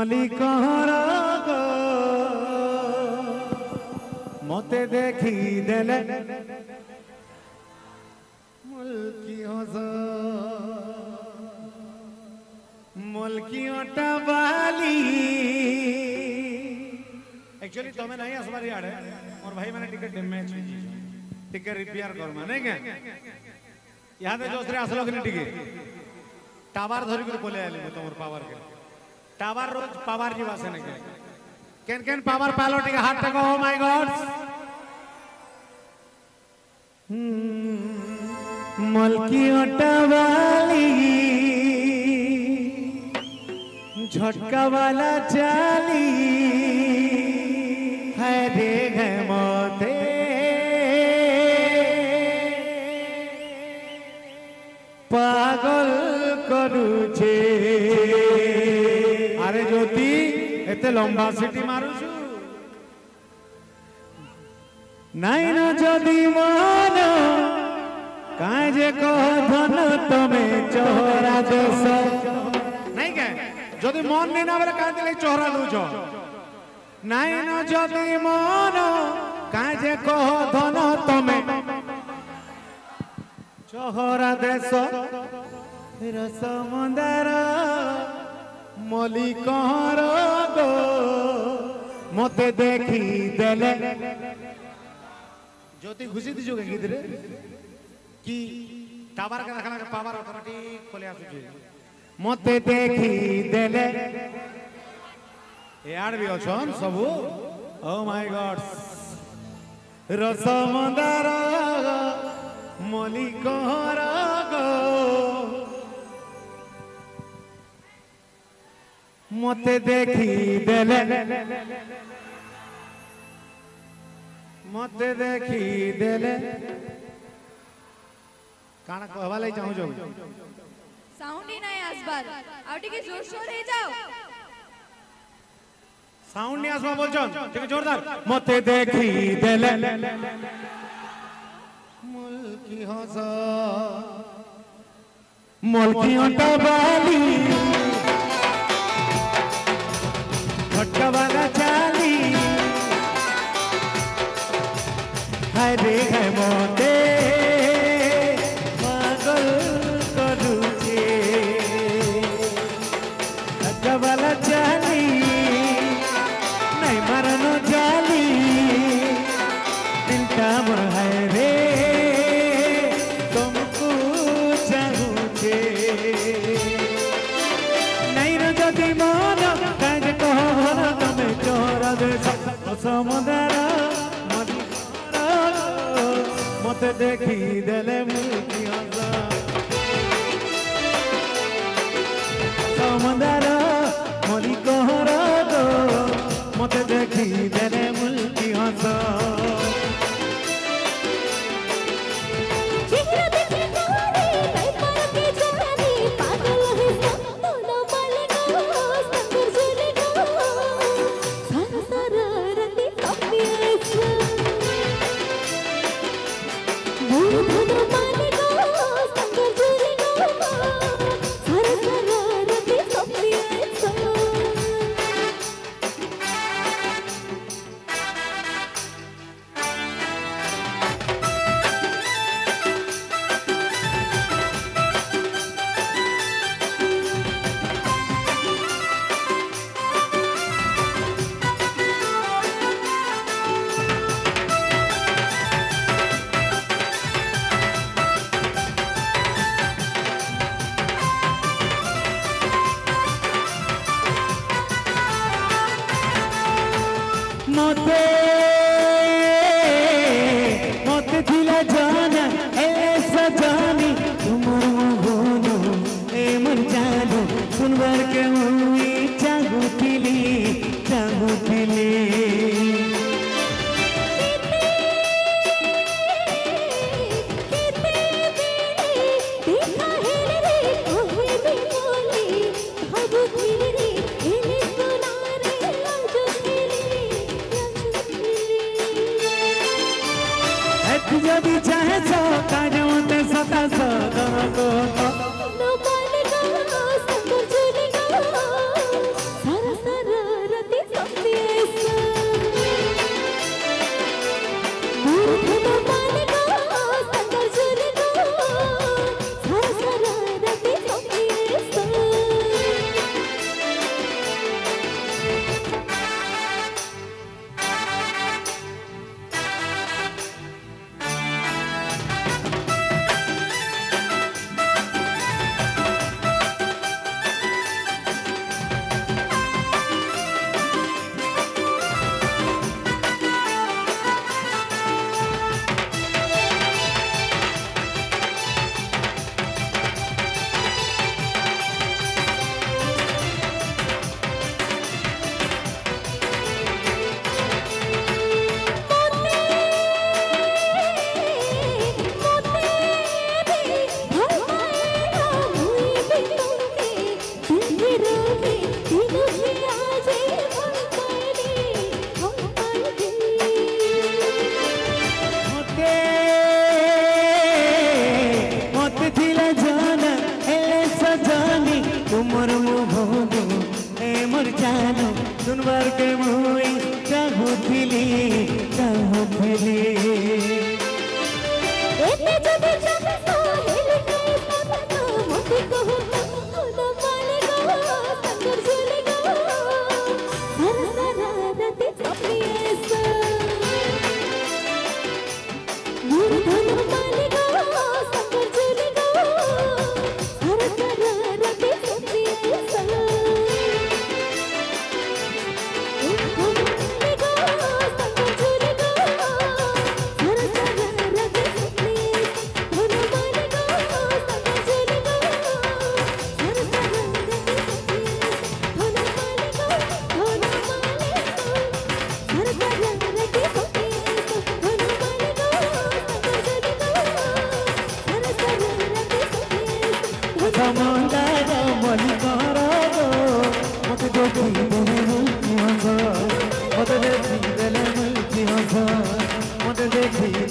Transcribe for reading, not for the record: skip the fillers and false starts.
मलिकहर गो मते देखी देले मुल्की हस मुल्की ओटा वाली एक्चुअली तुम्हें नहीं आसबार यार मोर भाई मैंने टिकट डैमेज टिकट रिपेयर कर माने क्या यहाँ तो जोसरे असलो के टिकट टावर धरी कर बोले आले तो मोर पावर के टावर रोज पावर जी वासे ने केन केन पावर पालो टिके हाथ टको ओ माय गॉड मलकी ओटा वाली झटका वाला चाली है रे है मोते पागल करूछे अरे ज्योति एते लंबा सिटी मारुछु नाई न जदि मन काहे जे कह धन तमे चोरा देश नहीं के जदि मन नहीं ना बेले काहे देले चोरा लुछ नाई न जदि मन काहे जे कह धन तमे चोरा देश रस मंदार मलिकहर गो मते देखी देले ज्योति खुशी दीजो गीत रे कि टावर के रखना के पावर ऑटोमेटिक खोले आसुचे मते देखी देले यार भी अछन सब ओ माय गॉड रस मंदार मलिकहर गो मते देखी देले मते देखी देले काना कहवा लई चाहू जो साउंड ही नहीं आसबार आउटी के जोर शोर हे जाओ साउंड नहीं आसबा बोलछन ठीक जोरदार मते देखी देले मुल्की हस मुल्की ओटा वाली झटका वाला चाली हाय रे है मोते पागल करूछे झटका वाला चाली नहीं मरनो जाली दिलटा मोर है रे तुमको चाहूछे नहीं न जदि मन काहे कह तमे चोरा देश समुद्र मते देखी देले मुल्की हस समुद्र मलिकहर गो मते देखी देले मुल्की हस संग जानवर के मुई चाहूथिली चाहूथिली एते जदि चमसो हेले के सपना मोती कहू खुद वाले गो संगर झूले गो हर सारा रात सपने से मोर धन वाले गो संगर झूले गो हर सारा रात सपने से मत देखी